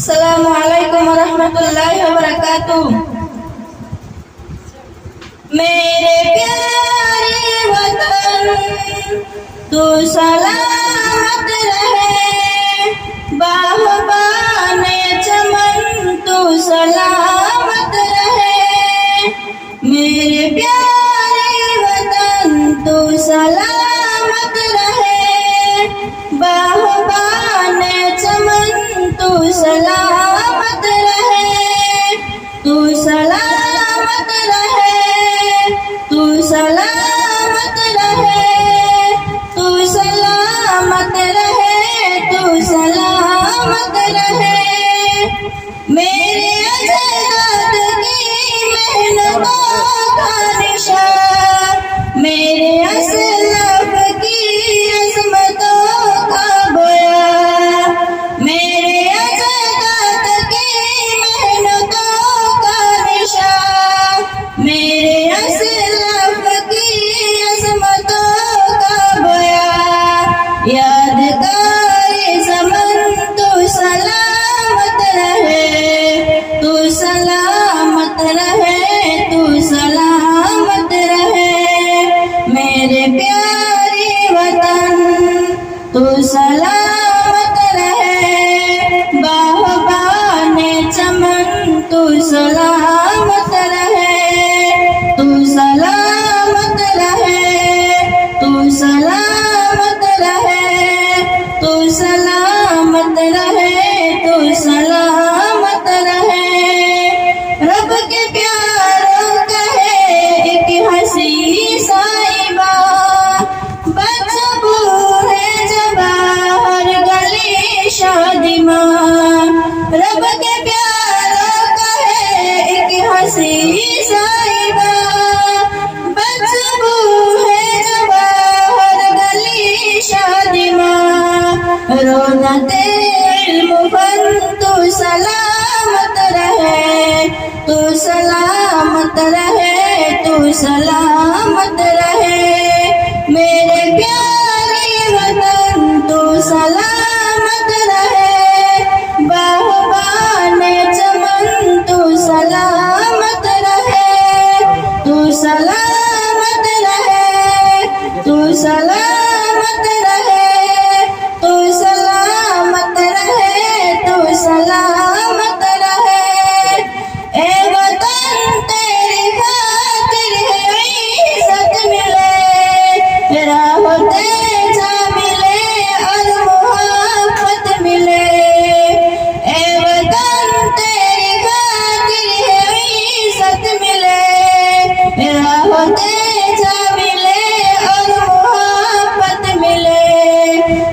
अस्सलामुअलैकुम वरहमतुल्लाहि वबरकातुह। मेरे प्यारे वतन तू सलामत रहे, बागबाने चमन तू सलामत रहे। मेरे प्यारे वतन तू सलामत रहे, बागबाने चमन तू सलामत रहे। तू सलामत रहे, तू सलामत रहे, तू सलामत रहे, तू सलामत रहे। मेरे अजदाद की मेहनतों का निशान, मेरे असलाफ की अज़मतों का बयां, मेरे अजदाद की मेहनतों का निशान, मेरे असलाफ की अज़मतों का बयां। यादगार ज़मन तू सलामत रहे, तू सलामत रहे, तू सलामत रहे। मेरे प्यारे वतन तू सलामत रहे, बागबाने चमन तू सलामत रहे। तू सलामत रहे, तू सलामत रहे, तू सलामत रहे, तू सलामत रहे। रब के प्यारों कहे एक हंसी साहिबा, बदबू है जवाहर गली शादिमा। रब के प्यारों कहे एक हंसी साहिबा, बदबू है जवाहर गली शादिमा। रोना तेल मुफन तू सलामत रहे, तू सलामत रहे, तू सलामत रहे। मेरे प्यारे वतन तू सलामत रहे, बागबाने चमन तू सलामत रहे। तू सलामत रहे, तू सलामत रहे, तू सलामत रहे, तू सलामत रहे। ए वतन तेरी खातिर है इज्जत मिले, राहते जा मिले और मोहब्बत मिले। ए वतन तेरी खातिर है इज्जत मिले, राहते जा मिले और मोहब्बत मिले।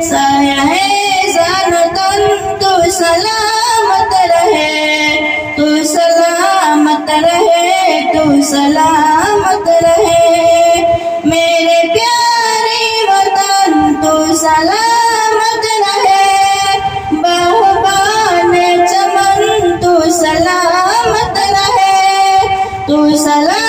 साया है जानतन तू सलामत रहे, तू सलामत रहे, तू सलामत रहे। मेरे प्यारे वतन तू सलामत रहे, बागबाने चमन तू सलामत रहे। तू सलामत